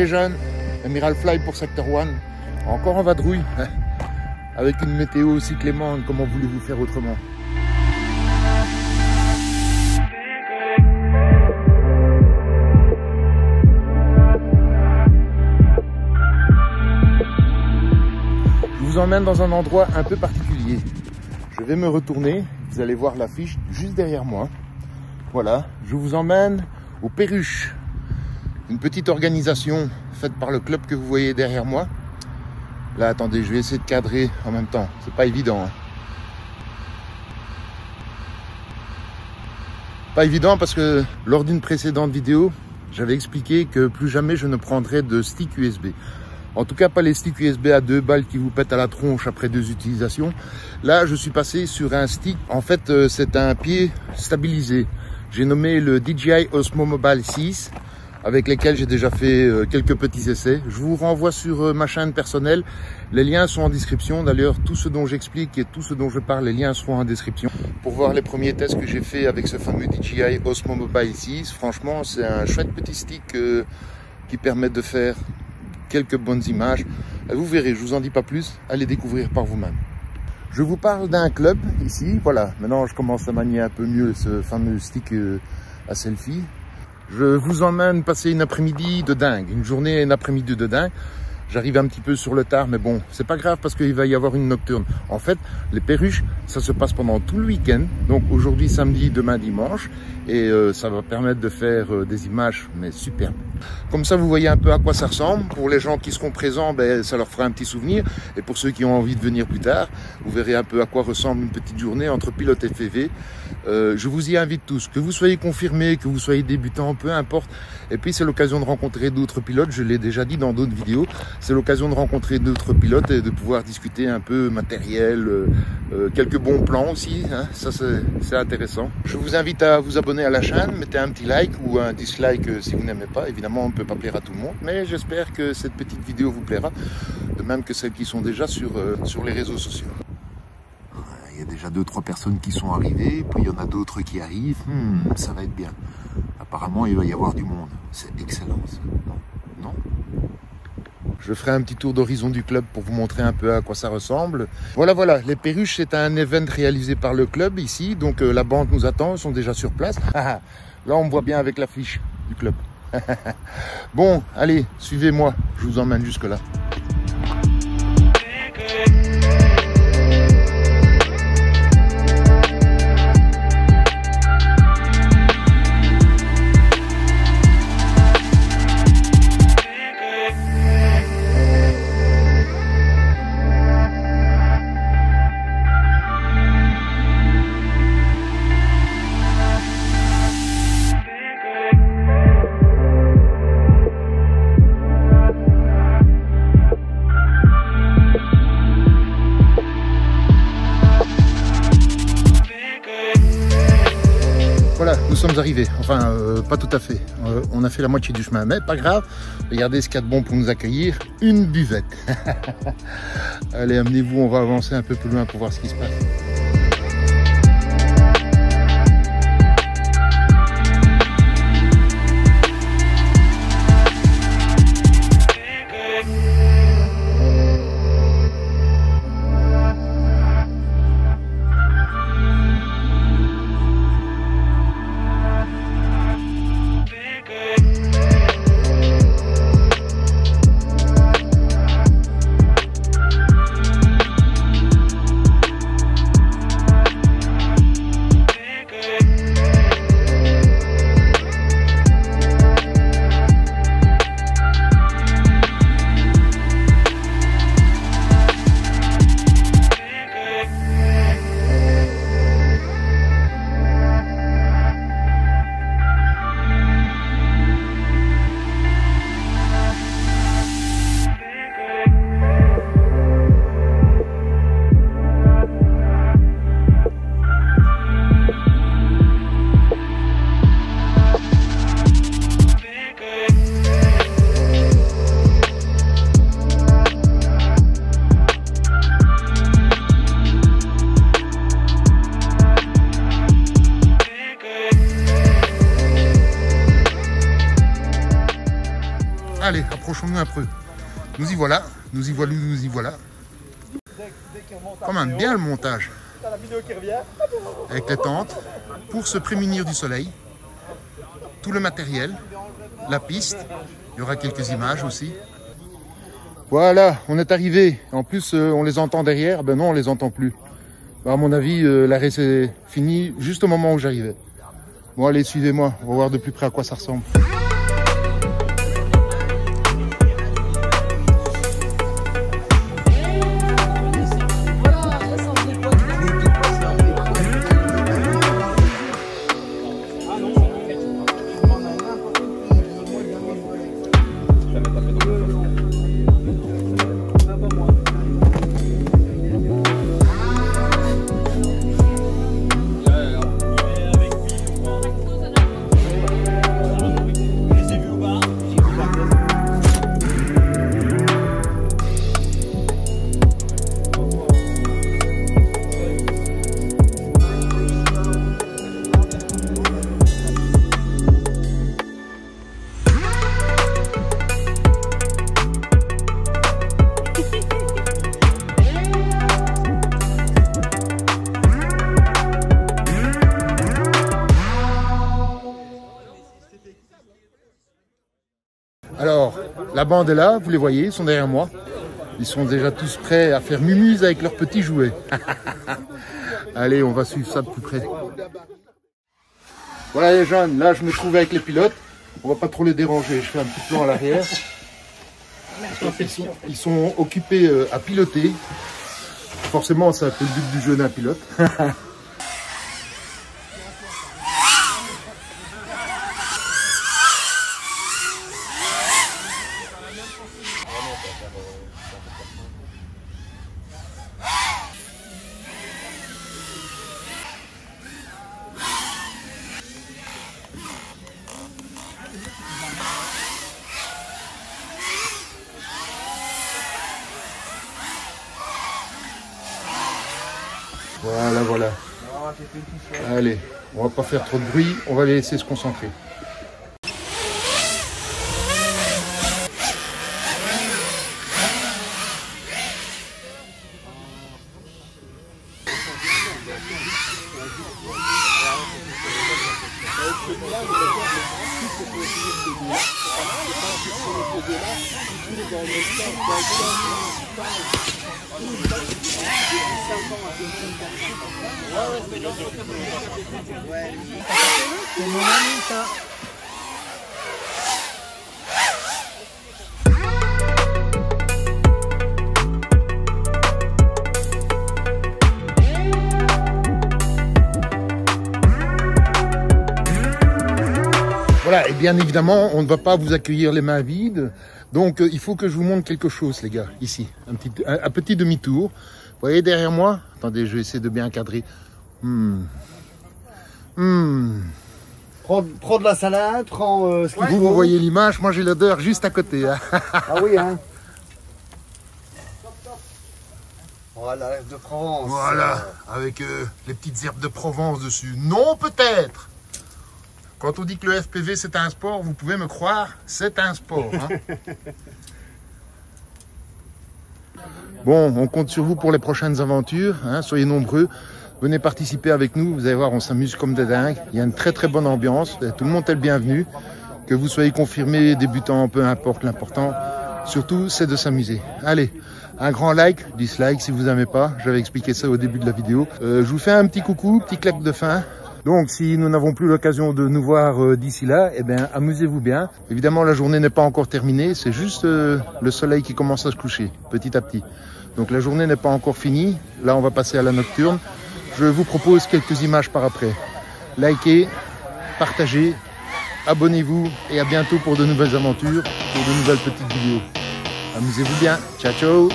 jeunes, Emerald Fly pour Sector 1. Encore en vadrouille, avec une météo aussi clémente, comment voulez-vous faire autrement? Je vous emmène dans un endroit un peu particulier. Je vais me retourner, vous allez voir l'affiche juste derrière moi. Voilà, je vous emmène au Perruche, une petite organisation faite par le club que vous voyez derrière moi. Là, attendez, je vais essayer de cadrer en même temps, c'est pas évident. Hein. Pas évident parce que lors d'une précédente vidéo, j'avais expliqué que plus jamais je ne prendrais de stick USB. En tout cas, pas les sticks USB à 2 balles qui vous pètent à la tronche après 2 utilisations. Là, je suis passé sur un stick. En fait, c'est un pied stabilisé. J'ai nommé le DJI Osmo Mobile 6, avec lesquels j'ai déjà fait quelques petits essais. Je vous renvoie sur ma chaîne personnelle. Les liens sont en description. D'ailleurs, tout ce dont j'explique et tout ce dont je parle, les liens seront en description. Pour voir les premiers tests que j'ai fait avec ce fameux DJI Osmo Mobile 6, franchement, c'est un chouette petit stick qui permet de faire quelques bonnes images. Vous verrez, je vous en dis pas plus, allez découvrir par vous-même. Je vous parle d'un club ici, voilà, maintenant je commence à manier un peu mieux ce fameux stick à selfie. Je vous emmène passer une après-midi de dingue, une journée et une après-midi de dingue. J'arrive un petit peu sur le tard, mais bon, c'est pas grave parce qu'il va y avoir une nocturne. En fait, les Perruches, ça se passe pendant tout le week-end. Donc aujourd'hui, samedi, demain, dimanche. Et ça va permettre de faire des images, mais superbes. Comme ça, vous voyez un peu à quoi ça ressemble. Pour les gens qui seront présents, ben, ça leur fera un petit souvenir. Et pour ceux qui ont envie de venir plus tard, vous verrez un peu à quoi ressemble une petite journée entre pilote et FPV. Je vous y invite tous, que vous soyez confirmés, que vous soyez débutants, peu importe. Et puis, c'est l'occasion de rencontrer d'autres pilotes. Je l'ai déjà dit dans d'autres vidéos. C'est l'occasion de rencontrer d'autres pilotes et de pouvoir discuter un peu matériel, quelques bons plans aussi, hein, ça c'est intéressant. Je vous invite à vous abonner à la chaîne, mettez un petit like ou un dislike si vous n'aimez pas. Évidemment, on ne peut pas plaire à tout le monde, mais j'espère que cette petite vidéo vous plaira, de même que celles qui sont déjà sur les réseaux sociaux. Il y a déjà 2-3 personnes qui sont arrivées, puis il y en a d'autres qui arrivent. Ça va être bien. Apparemment, il va y avoir du monde. C'est excellent, ça. Non? Je ferai un petit tour d'horizon du club pour vous montrer un peu à quoi ça ressemble. Voilà, les Perruches, c'est un event réalisé par le club ici. Donc la bande nous attend, ils sont déjà sur place. Là, on me voit bien avec l'affiche du club. Bon, allez, suivez-moi, je vous emmène jusque là. Voilà, nous sommes arrivés, enfin pas tout à fait, on a fait la moitié du chemin, mais pas grave, regardez ce qu'il y a de bon pour nous accueillir, une buvette. Allez, amenez-vous, on va avancer un peu plus loin pour voir ce qui se passe. Allez, approchons-nous un peu. Nous y voilà, nous y voilà, nous y voilà. Quand même bien le montage. Avec les tentes, pour se prémunir du soleil. Tout le matériel, la piste. Il y aura quelques images aussi. Voilà, on est arrivé. En plus, on les entend derrière. Ben non, on les entend plus. À mon avis, l'arrêt s'est fini juste au moment où j'arrivais. Bon, allez, suivez-moi. On va voir de plus près à quoi ça ressemble. Alors, la bande est là, vous les voyez, ils sont derrière moi. Ils sont déjà tous prêts à faire mumuse avec leurs petits jouets. Allez, on va suivre ça de plus près. Voilà les jeunes, là je me trouve avec les pilotes. On va pas trop les déranger, je fais un petit plan à l'arrière. Ils sont occupés à piloter. Forcément, c'est un peu le but du jeu d'un pilote. Voilà, voilà. Allez, on va pas faire trop de bruit, on va les laisser se concentrer. C'est mon ami ça. Voilà, et bien évidemment, on ne va pas vous accueillir les mains vides. Donc, il faut que je vous montre quelque chose, les gars, ici. Un petit demi-tour. Vous voyez derrière moi? Attendez, je vais essayer de bien cadrer. Prends de la salade, prends ce qu'il faut. Vous voyez l'image, moi j'ai l'odeur juste à côté. Hein. Ah oui, hein. Voilà, l'herbe de Provence. Voilà, avec les petites herbes de Provence dessus. Non, peut-être. Quand on dit que le FPV c'est un sport, vous pouvez me croire, c'est un sport. Hein. Bon, on compte sur vous pour les prochaines aventures. Hein, soyez nombreux. Venez participer avec nous. Vous allez voir, on s'amuse comme des dingues. Il y a une très très bonne ambiance. Tout le monde est le bienvenu. Que vous soyez confirmé, débutant, peu importe, l'important. Surtout, c'est de s'amuser. Allez, un grand like, dislike si vous n'aimez pas. J'avais expliqué ça au début de la vidéo. Je vous fais un petit coucou, petit clap de fin. Donc, si nous n'avons plus l'occasion de nous voir d'ici là, eh bien, amusez-vous bien. Évidemment, la journée n'est pas encore terminée. C'est juste le soleil qui commence à se coucher, petit à petit. Donc, la journée n'est pas encore finie. Là, on va passer à la nocturne. Je vous propose quelques images par après. Likez, partagez, abonnez-vous et à bientôt pour de nouvelles aventures, pour de nouvelles petites vidéos. Amusez-vous bien. Ciao, ciao.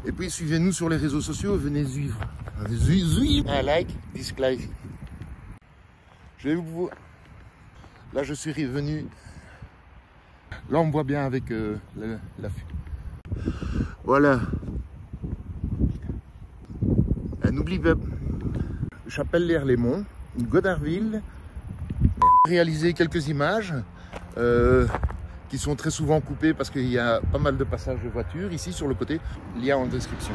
Et puis suivez-nous sur les réseaux sociaux, venez suivre. Un like, dislike. Je vais vous... Là je suis revenu. Là on me voit bien avec l'affût. Voilà. N'oubliez pas. Chapelle-l'Erlémont, Godardville. Réaliser quelques images qui sont très souvent coupées parce qu'il y a pas mal de passages de voitures. Ici sur le côté, lien en description.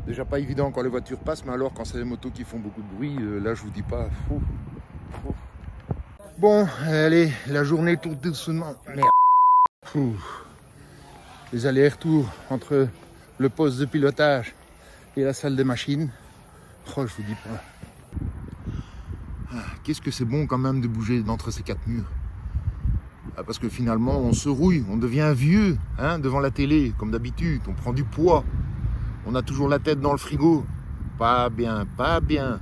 Déjà pas évident quand les voitures passent, mais alors quand c'est les motos qui font beaucoup de bruit, là je vous dis pas. Bon, allez, la journée tourne doucement. Merde. Les allers-retours entre le poste de pilotage et la salle des machines. Oh, je vous dis pas. Qu'est-ce que c'est bon quand même de bouger d'entre ces quatre murs. Parce que finalement, on se rouille, on devient vieux hein, devant la télé, comme d'habitude. On prend du poids. On a toujours la tête dans le frigo. Pas bien, pas bien.